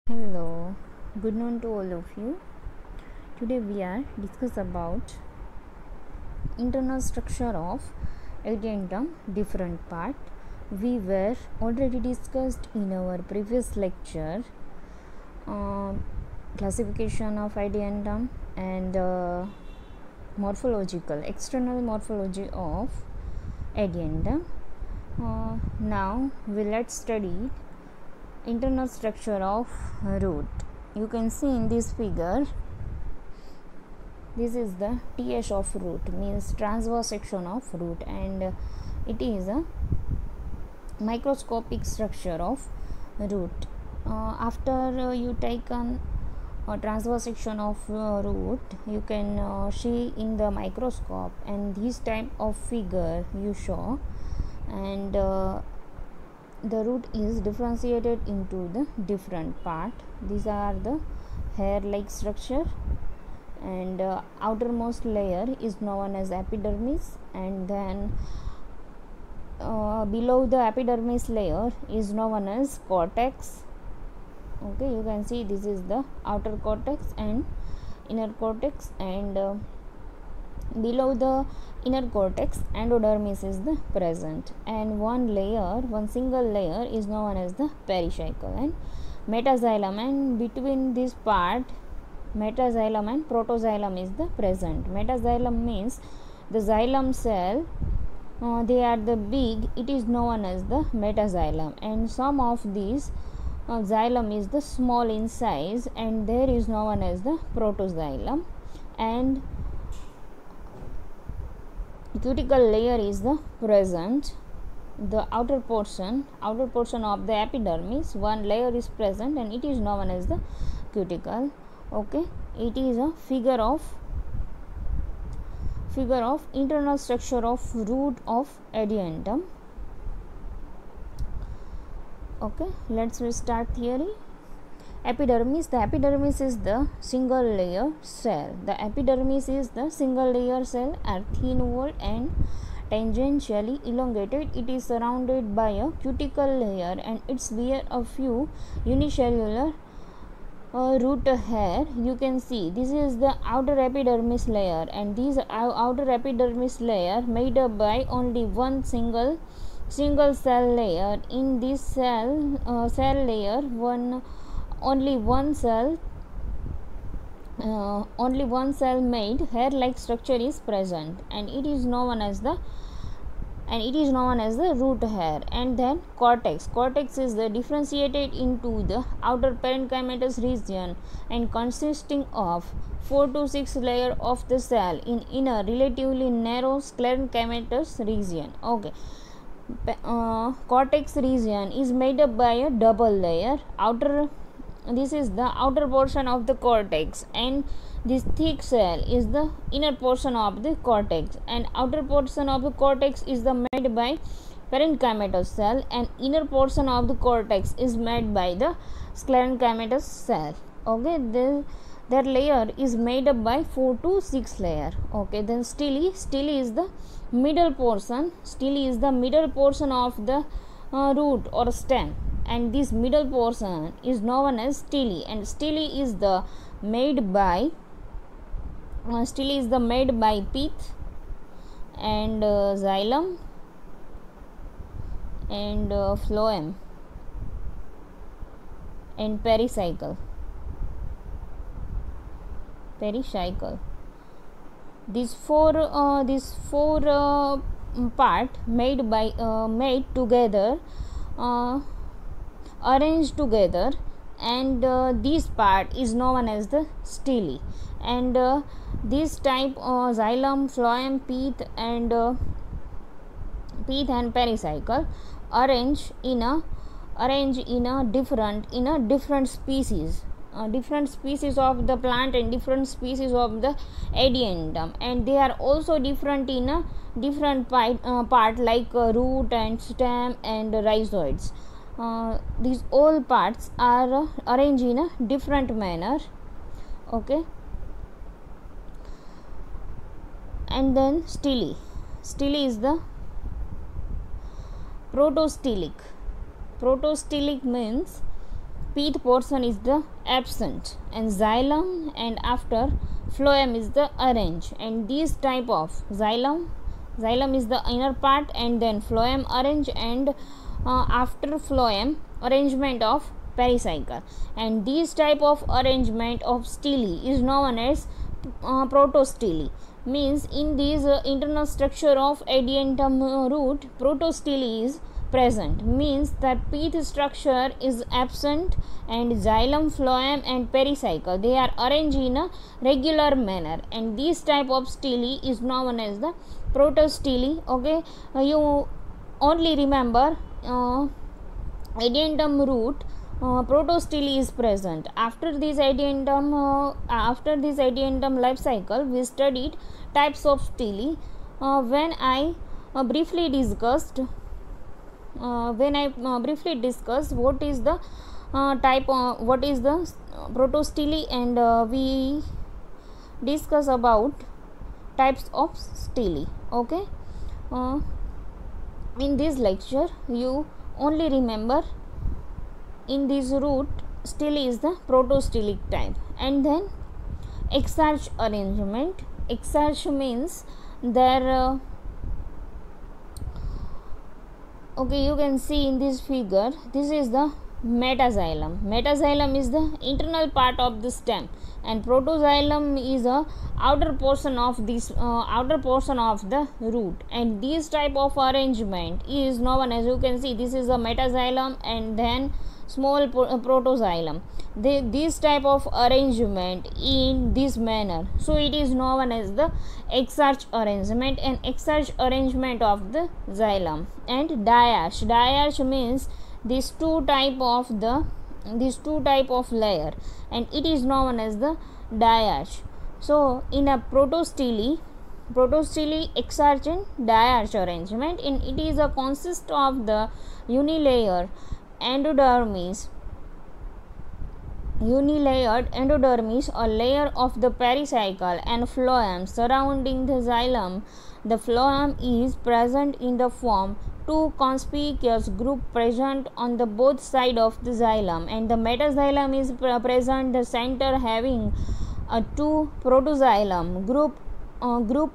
Hello, good noon to all of you. Today we are discuss about internal structure of addendum different part. We were already discussed in our previous lecture uh, classification of addendum and morphological external morphology of addendum. Now we let's study internal structure of root. You can see in this figure, this is the TH of root, means transverse section of root, and it is a microscopic structure of root. After you take a transverse section of root, you can see in the microscope, and this type of figure you show, and the root is differentiated into the different part. These are the hair like structure, and outermost layer is known as epidermis, and then below the epidermis layer is known as cortex. Okay, you can see this is the outer cortex and inner cortex, and below the inner cortex endodermis is the present, and one single layer is known as the pericycle and metaxylem, and between this part metaxylem and protoxylem is the present. Metaxylem means the xylem cell, they are the big, it is known as the metaxylem, and some of these xylem is the small in size, and there is known as the protoxylem, and cuticle layer is the present. The outer portion of the epidermis, one layer is present, and it is known as the cuticle. Okay, it is a figure of internal structure of root of addendum. Okay, let's start theory. Epidermis, the epidermis is the single layer cell. The epidermis is the single layer cell, are thin walled and tangentially elongated. It is surrounded by a cuticle layer, and its bear a few unicellular root hair. You can see this is the outer epidermis layer, and this outer epidermis layer made up by only one single cell layer. In this cell layer, only one cell made hair like structure is present, and it is known as the root hair. And then cortex is the differentiated into the outer parenchymatous region and consisting of 4 to 6 layer of the cell in inner relatively narrow sclerenchymatous region. Okay, cortex region is made up by a double layer. This is the outer portion of the cortex, and this thick cell is the inner portion of the cortex, and outer portion of the cortex is the made by parenchymatous cell, and inner portion of the cortex is made by the sclerenchymatous cell. Okay, that layer is made up by 4 to 6 layer. Okay, then stele is the middle portion. Stele is the middle portion of the root or stem, and this middle portion is known as stele, and stele is the made by pith and xylem and phloem and pericycle. These four part made together, arranged together, and this part is known as the stele, and this type xylem, phloem, pith and pericycle arrange in a different species, different species of the plant and different species of the addendum, and they are also different in a different part like root and stem and rhizoids. These all parts are arranged in a different manner. Okay, and then stele is the protostelic means pith portion is the absent, and xylem and after phloem is the arranged. And this type of xylem is the inner part, and then phloem arrange, and after phloem arrangement of pericycle. And this type of arrangement of stele is known as protostele. Means in this internal structure of adiantum root, protostele is present. Means that pith structure is absent, and xylem, phloem and pericycle, they are arranged in a regular manner, and this type of stele is known as the protostele. Okay, you only remember adiantum root, protostele is present. After this adiantum life cycle, we studied types of stele. When I briefly discussed what is the what is the protostele, and we discuss about types of stele. Okay, in this lecture you only remember in this root stele is the protostelic type. And then exarch arrangement. Exarch means there okay, you can see in this figure, this is the metaxylem. Metaxylem is the internal part of the stem, and protoxylem is a outer portion of this outer portion of the root. And this type of arrangement is known as, you can see, this is a metaxylem and then small protoxylem. This type of arrangement in this manner, so it is known as the exarch arrangement, and exarch arrangement of the xylem. And diarch means these two type of layer, and it is known as the diarch. So in a protostele, exarch and diarch arrangement, and it is a consist of the unilayered endodermis, a layer of the pericycle and phloem surrounding the xylem. The phloem is present in the form two conspicuous group present on the both side of the xylem, and the metaxylem is present the center having a two protoxylem group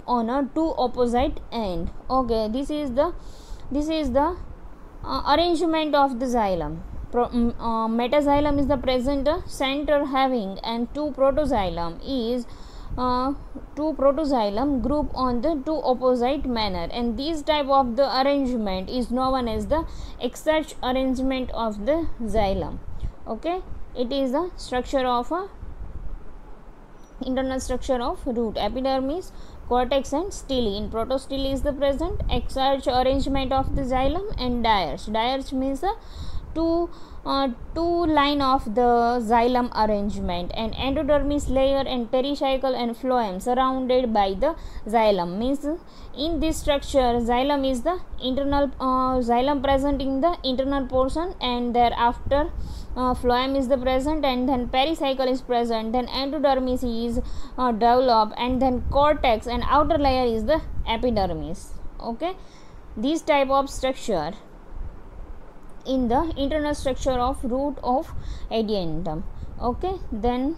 on a two opposite end. Okay, this is the arrangement of the xylem. Metaxylem is the present center having, and two protoxylem group on the two opposite manner, and this type of the arrangement is known as the exarch arrangement of the xylem. Okay, it is the structure of a internal structure of root, epidermis, cortex and stele. In protostele is the present exarch arrangement of the xylem, and diarch means a two line of the xylem arrangement, and endodermis layer and pericycle and phloem surrounded by the xylem. Means in this structure, xylem is the internal xylem present in the internal portion, and thereafter phloem is the present, and then pericycle is present, then endodermis is developed, and then cortex and outer layer is the epidermis. Okay, this type of structure in the internal structure of root of adiantum. Okay, then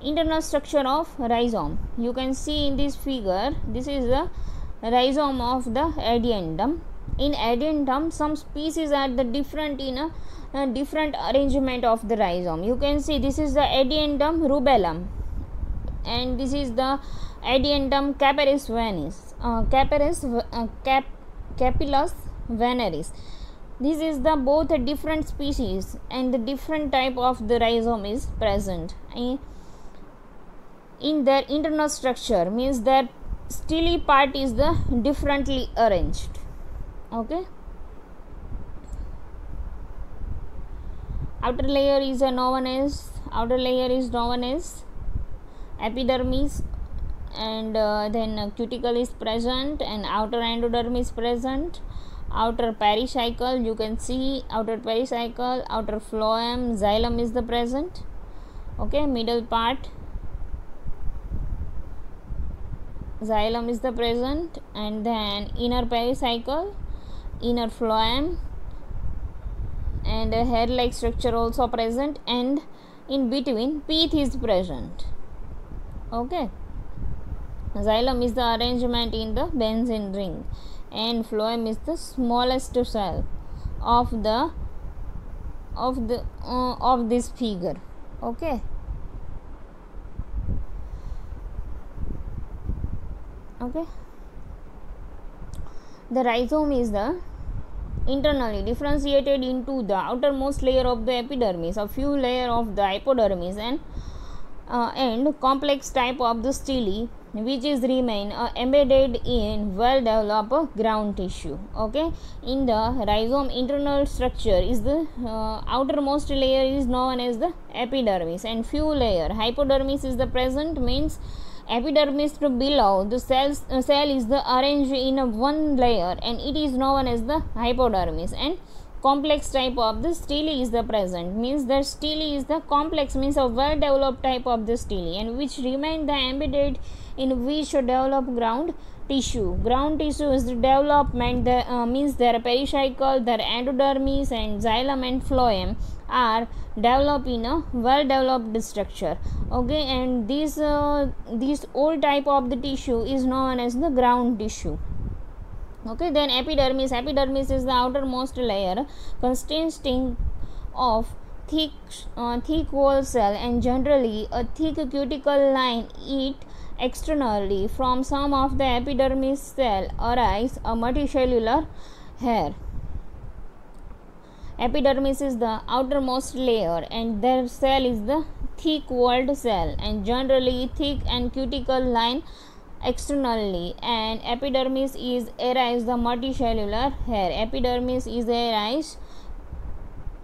internal structure of rhizome. You can see in this figure, this is the rhizome of the adiantum. In adiantum, some species are the different in a different arrangement of the rhizome. You can see this is the adiantum rubellum, and this is the adiantum capillus veneris. This is the both a different species, and the different type of the rhizome is present in their internal structure. Means their stele part is the differently arranged. Okay, outer layer is known as epidermis, and then cuticle is present, and outer endodermis present, outer pericycle, you can see outer pericycle, outer phloem, xylem is the present. Okay, middle part xylem is the present, and then inner pericycle, inner phloem, and a hair-like structure also present, and in between pith is present. Okay. Xylem is the arrangement in the benzene ring, and phloem is the smallest cell of this figure. Okay. Okay. The rhizome is the internally differentiated into the outermost layer of the epidermis, a few layer of the hypodermis, and complex type of the stele, which is remain embedded in well developed ground tissue. Okay, in the rhizome internal structure is the outermost layer is known as the epidermis, and few layer hypodermis is the present, means epidermis to below the cell is the arranged in a one layer, and it is known as the hypodermis, and complex type of the stele is the present, means the stele is the complex, means a well developed type of the stele, and which remain the embedded in which develop ground tissue. Ground tissue is the development, means their pericycle, their endodermis, and xylem and phloem are developed in a well developed structure. Okay, and this old type of the tissue is known as the ground tissue. Okay, then epidermis is the outermost layer consisting of thick wall cell, and generally a thick cuticle line it externally. From some of the epidermis cell arise a multicellular hair. Epidermis is the outermost layer, and their cell is the thick walled cell, and generally thick and cuticle line externally, and epidermis is arise the multicellular hair. Epidermis is arise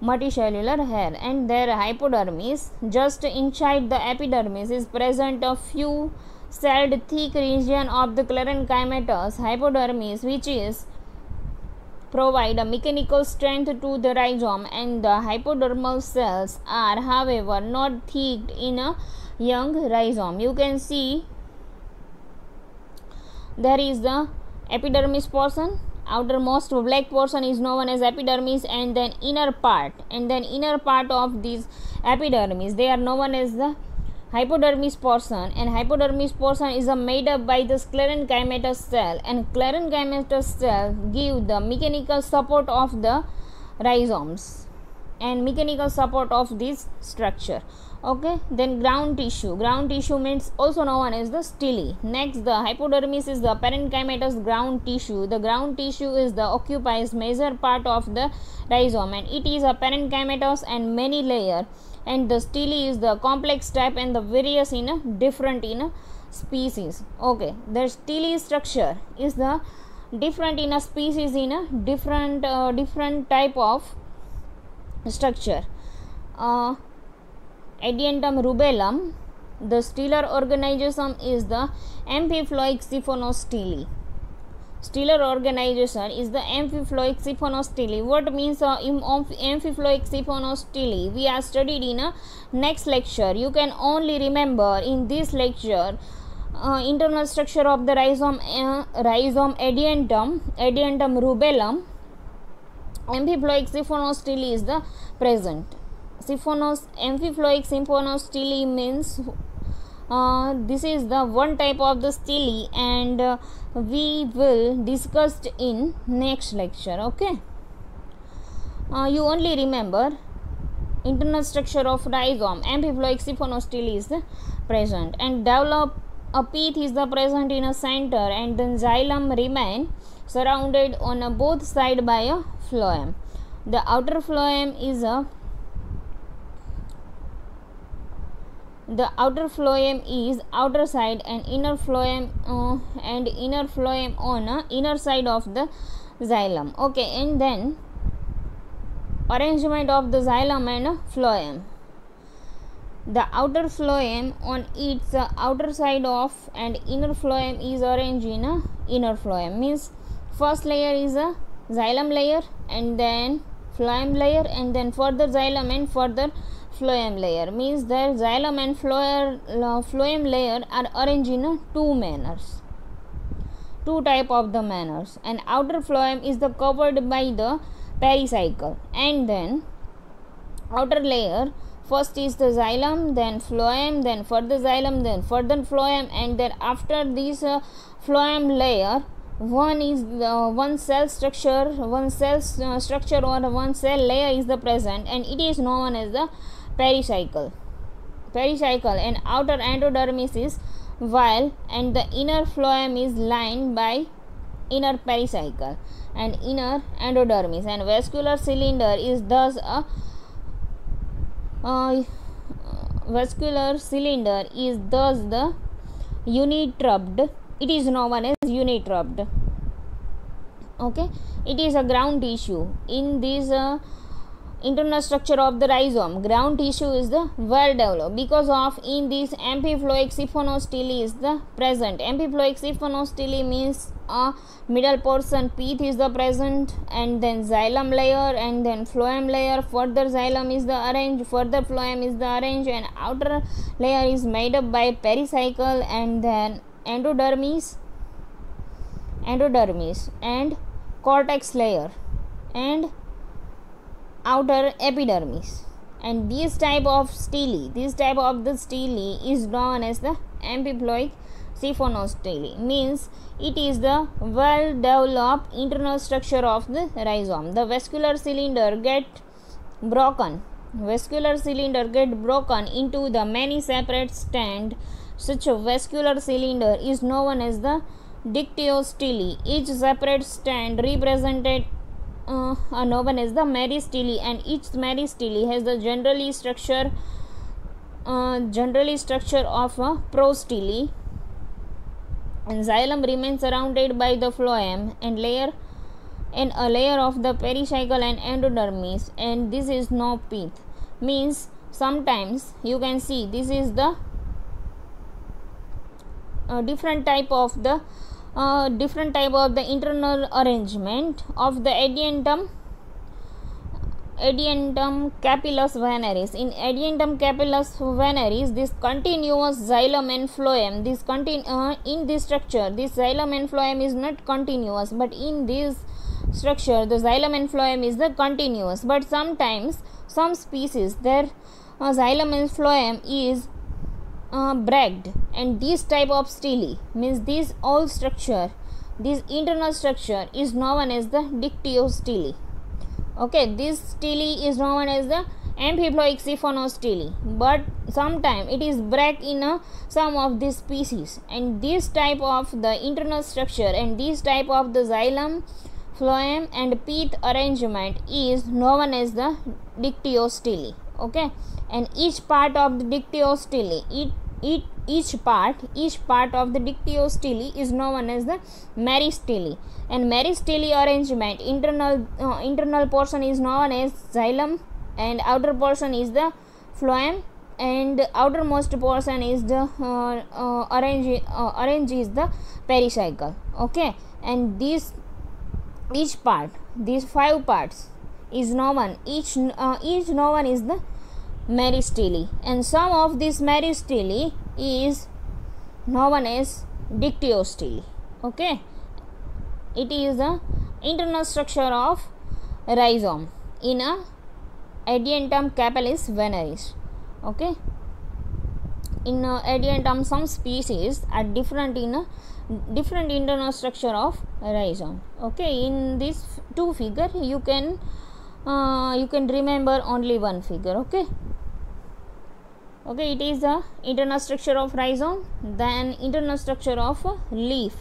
multicellular hair, and their hypodermis, just inside the epidermis, is present a few celled thick region of the sclerenchymatous hypodermis, which is provide a mechanical strength to the rhizome, and the hypodermal cells are however not thick in a young rhizome. You can see there is the epidermis portion, outermost black portion is known as epidermis, and then inner part of this epidermis, they are known as the hypodermis portion, and hypodermis portion is made up by the sclerenchymatous cell, and sclerenchymatous cell give the mechanical support of the rhizomes and mechanical support of this structure. Okay, then ground tissue means also known as the stele. Next, the hypodermis is the parenchymatous ground tissue. The ground tissue is the occupies major part of the rhizome, and it is a parenchymatous and many layer, and the stele is the complex type and the various in a different in a species. Okay, the stele structure is the different in a species in a different type of structure. Adiantum rubellum, the stellar organism is the amphiploic siphonostele. Stellar organization is the amphiploic siphonostele. What means amphiploic siphonostele? We are studied in a next lecture. You can only remember in this lecture internal structure of the rhizome adiantum rubellum. Amphiploic siphonostele is the present. Amphiploic siphonostele means this is the one type of the stele, and we will discuss in next lecture. Okay, you only remember internal structure of rhizome, amphiploic siphonostele is the present, and develop a pith is the present in a center, and then xylem remain surrounded on both side by a phloem. The outer phloem is outer side, and inner phloem on inner side of the xylem. Okay, and then arrangement of the xylem and phloem. The outer phloem on its outer side of, and inner phloem is arranged in a inner phloem, means first layer is a xylem layer, and then phloem layer, and then further xylem and further phloem layer, means the xylem and phloem layer are arranged in two type of the manners, and outer phloem is the covered by the pericycle, and then outer layer. First is the xylem, then phloem, then further xylem, then further phloem, and then after this phloem layer, one cell structure or one cell layer is the present, and it is known as the pericycle. And outer endodermis is while, and the inner phloem is lined by inner pericycle and inner endodermis, and vascular cylinder is thus the unitrubed. It is known as unitrubed. Okay, it is a ground tissue. In this internal structure of the rhizome, ground tissue is the well developed, because of in this amphiphloic siphonostyly is the present. Amphiphloic siphonostyly means a middle portion pith is the present, and then xylem layer, and then phloem layer. Further xylem is the arranged, further phloem is the arranged, and outer layer is made up by pericycle, and then endodermis and cortex layer and outer epidermis. And this type of the stele is known as the amphiphloic siphonostyly, means it is the well developed internal structure of the rhizome. The vascular cylinder get broken into the many separate strands. Such a vascular cylinder is known as the dictyostele. Each separate strand represented are known as the meristele, and each meristele has the generally structure of a prostele, and xylem remains surrounded by the phloem and a layer of the pericycle and endodermis, and this is no pith. Means sometimes you can see this is the different type of the internal arrangement of the adiantum capillus veneris. In adiantum capillus veneris, this continuous xylem and phloem, in this structure, this xylem and phloem is not continuous, but in this structure the xylem and phloem is the continuous. But sometimes some species their xylem and phloem is bragged, and this type of stele means this internal structure is known as the dictyostele. Okay, this stele is known as the amphiphloic siphonostyly, but sometimes it is bragged in some of these species, and this type of the internal structure and this type of the xylem, phloem and pith arrangement is known as the dictyostele. Okay, and each part of the dictyostele each part of the dictyostele is known as the meristele, and meristele arrangement internal portion is known as xylem, and outer portion is the phloem, and outermost portion is the arrange is the pericycle. Okay, and these 5 parts is known, each known is the meristele, and some of this meristele is known as dictyostele. Okay, it is the internal structure of rhizome in a adiantum capillus veneris. Okay, in adiantum some species are different in a different internal structure of rhizome. Okay, in this 2 figure you can remember only one figure. Okay, it is the internal structure of rhizome, then internal structure of leaf.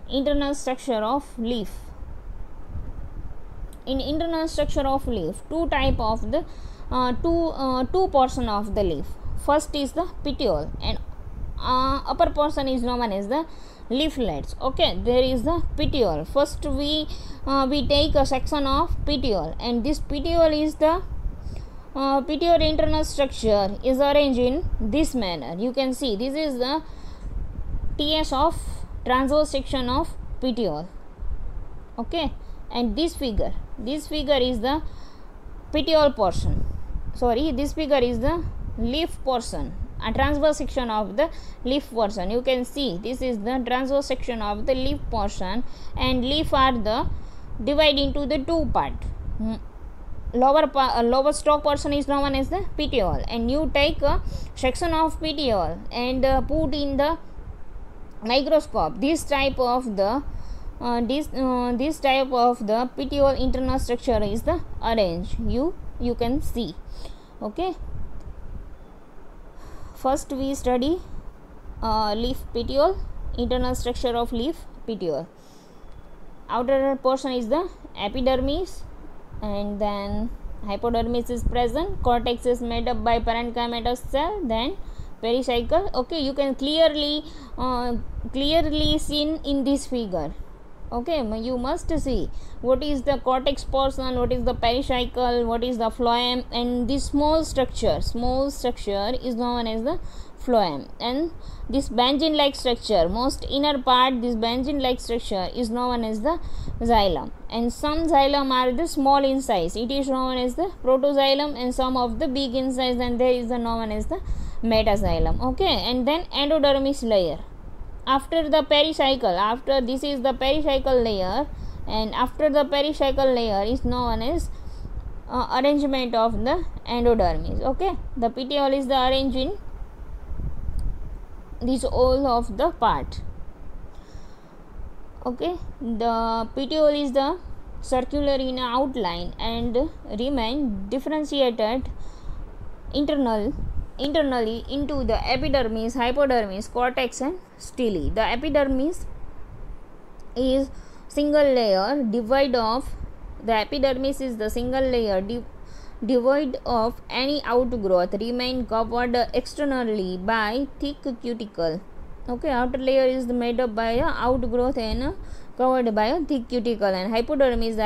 In internal structure of leaf, 2 type of the two portion of the leaf. First is the petiole, and upper portion is known as the leaflets. Okay, there is the petiole. First we take a section of petiole, and this petiole is the petiole internal structure is arranged in this manner. You can see this is the TS of transverse section of petiole. Okay, and this figure is the petiole portion. This figure is the leaf portion, a transverse section of the leaf portion. You can see this is the transverse section of the leaf portion, and leaf are the divided into the 2 part. lower stalk portion is known as the petiole, and you take a section of petiole and put in the microscope. This type of the petiole internal structure is the orange. You can see. Okay, first we study leaf petiole, internal structure of leaf petiole. Outer portion is the epidermis, and then hypodermis is present. Cortex is made up by parenchymatous cell, then pericycle. Okay, you can clearly seen in this figure. Okay, you must see what is the cortex portion, what is the pericycle, what is the phloem, and this small structure is known as the phloem, and this bangine like structure, most inner part, this bangine like structure is known as the xylem, and some xylem are the small in size, it is known as the protoxylem, and some of the big in size, and there is the known as the metaxylem. Okay, and then endodermis layer after the pericycle, after this is the pericycle layer, and after the pericycle layer is known as arrangement of the endodermis. Okay, the petiole is the arranged in this all of the part. Okay, the petiole is the circular in outline and remain differentiated internally into the epidermis, hypodermis, cortex and stele. The epidermis is single layer devoid of devoid of any outgrowth, remain covered externally by thick cuticle. Okay, outer layer is made up by a outgrowth and covered by a thick cuticle, and hypodermis,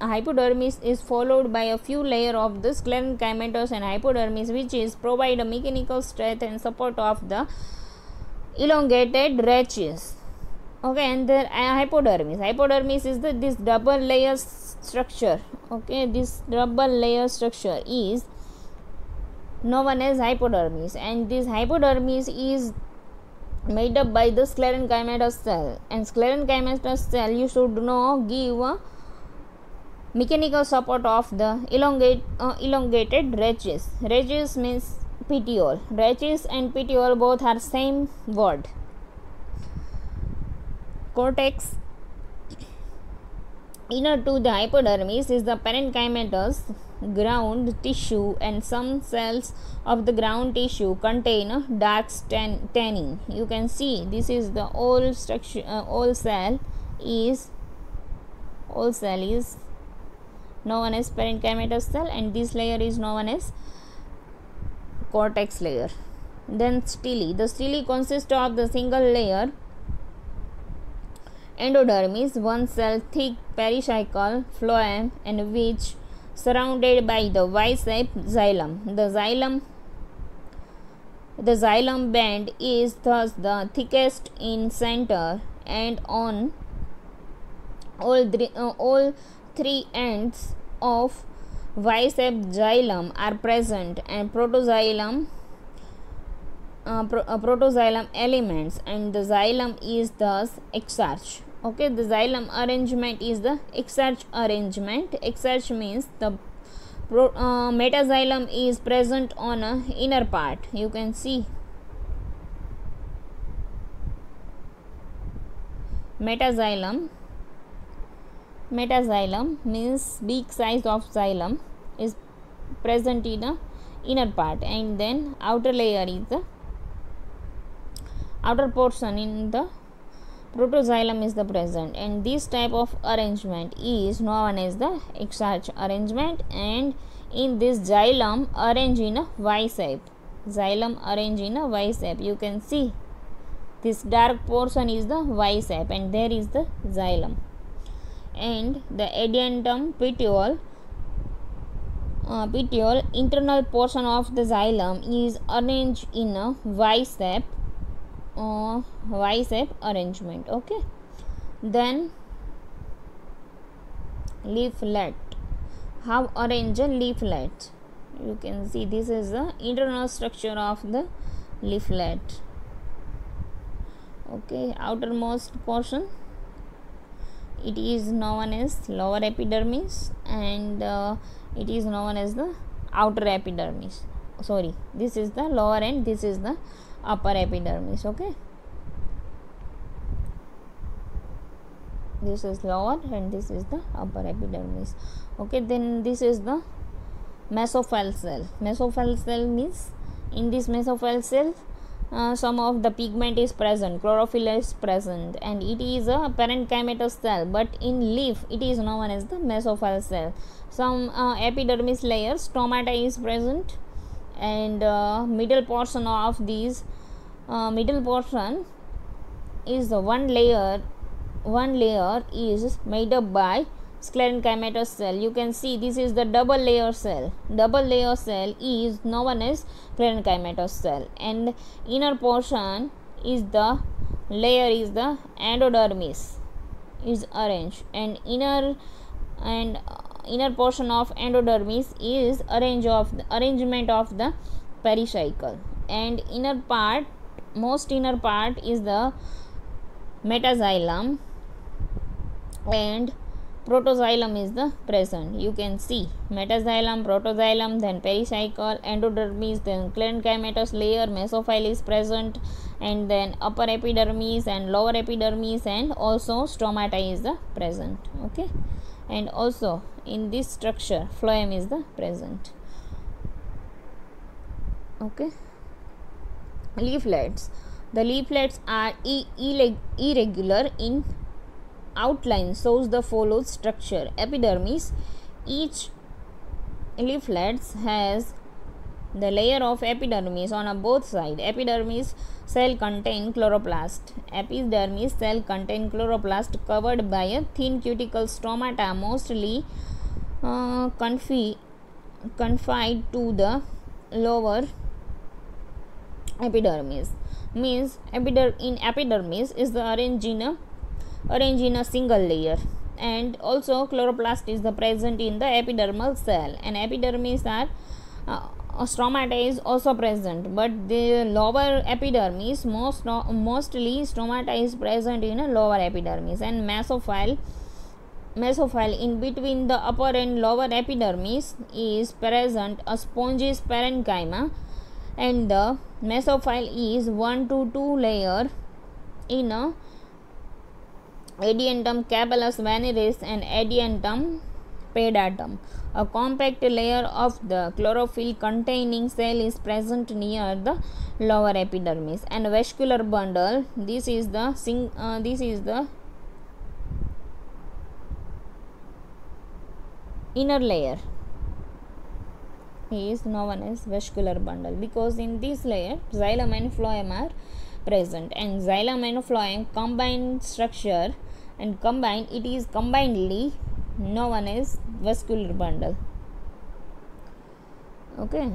hypodermis is followed by a few layer of the sclerenchymatous and hypodermis, which is provide a mechanical strength and support of the elongated rachis. Okay, and the hypodermis is this double layer structure. Okay, this double layer structure is known as hypodermis, and this hypodermis is made up by the sclerenchymatous cell, and sclerenchymatous cell you should know give mechanical support of the elongated rachis. Rachis means petiole. Rachis and petiole both are same word. Cortex inner to the hypodermis is the parenchymatous ground tissue, and some cells of the ground tissue contain dark tannin. You can see this is the all structure. All cell is known as parenchymatous cell, and this layer is known as cortex layer. Then stele. The stele consists of the single layer endodermis, one cell thick pericycle, phloem, and which surrounded by the Y-shaped xylem. The xylem band is thus the thickest in center, and on all three ends of Y-shaped xylem are present, and protoxylem elements, and the xylem is thus exarch. Okay, the xylem arrangement is the exarch arrangement. Exarch means the metaxylem is present on a inner part. You can see metaxylem means big size of xylem is present in the inner part, and then outer layer is the outer portion in the protoxylem is the present, and this type of arrangement is known as the exarch arrangement. And in this xylem arranged in a Y shape, you can see this dark portion is the Y shape, and there is the xylem, and the adentum petiole internal portion of the xylem is arranged in a Y shape arrangement. Okay, then leaflet. How arrange a leaflet? You can see this is the internal structure of the leaflet. Okay, outermost portion it is known as lower epidermis, and it is known as the outer epidermis. Sorry, this is the lower and this is the upper epidermis. Okay, this is lower and this is the upper epidermis. Okay, then this is the mesophyll cell. Mesophyll cell means in this mesophyll cell some of the pigment is present, chlorophyll is present, and it is a parenchymatous cell, but in leaf it is known as the mesophyll cell. Some epidermis layer stomata is present, and middle portion of these middle portion is one layer is made up by sclerenchymatous cell. You can see this is the double layer cell. Double layer cell is known as sclerenchymatous cell, and inner portion is the layer is the endodermis is arranged, and inner portion of endodermis is arrangement of the pericycle, and most inner part is the metaxylem, and protoxylem is the present. You can see metaxylem, protoxylem, then pericycle, endodermis, then sclerenchymatous layer, mesophyll is present, and then upper epidermis and lower epidermis, and also stomata is the present. Okay, and also in this structure phloem is the present. Okay, leaflets. The leaflets are irregular in outline, shows the follows structure. Epidermis. Each leaflets has the layer of epidermis on both sides. Epidermis cell contain chloroplast. Epidermis cell contain chloroplast covered by a thin cuticle stomata, mostly confined to the lower epidermis. Means in epidermis is the arranged in a single layer, and also chloroplast is the present in the epidermal cell, and epidermis are stomata is also present, but the lower epidermis mostly stomata is present in a lower epidermis, and mesophyll in between the upper and lower epidermis is present a spongy parenchyma, and the mesophyll is 1 to 2 layer in a adiantum caballus veneris and adiantum pedatum. A compact layer of the chlorophyll containing cell is present near the lower epidermis, and vascular bundle, this is the inner layer is known as vascular bundle, because in this layer xylem and phloem are present, and xylem and phloem combined structure, and it is combinedly known as vascular bundle. Okay,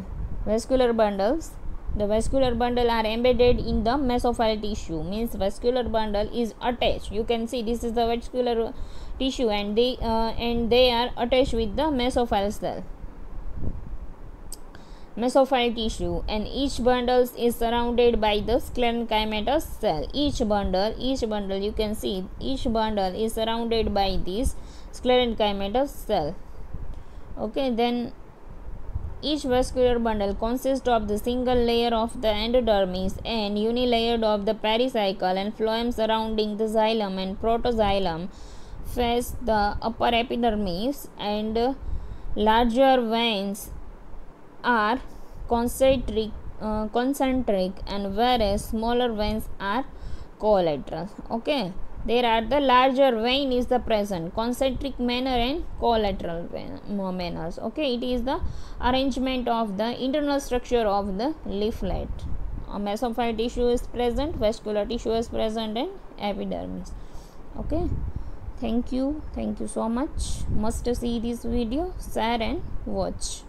vascular bundles. The vascular bundle are embedded in the mesophyll tissue, means vascular bundle is attached. You can see this is the vascular tissue, and they are attached with the mesophyll cell, mesophyll tissue, and each bundle is surrounded by the sclerenchymatous cell. Each bundle you can see each bundle is surrounded by this sclerenchymatous cell. Okay, then each vascular bundle consists of the single layer of the endodermis and unilayered of the pericycle, and phloem surrounding the xylem and protoxylem face the upper epidermis, and larger veins are concentric, and whereas smaller veins are collateral. Okay, there are the larger vein is the present, concentric manner and collateral manners. Okay, it is the arrangement of the internal structure of the leaflet. Mesophyll tissue is present, vascular tissue is present, and epidermis. Okay, thank you so much. Must see this video, share and watch.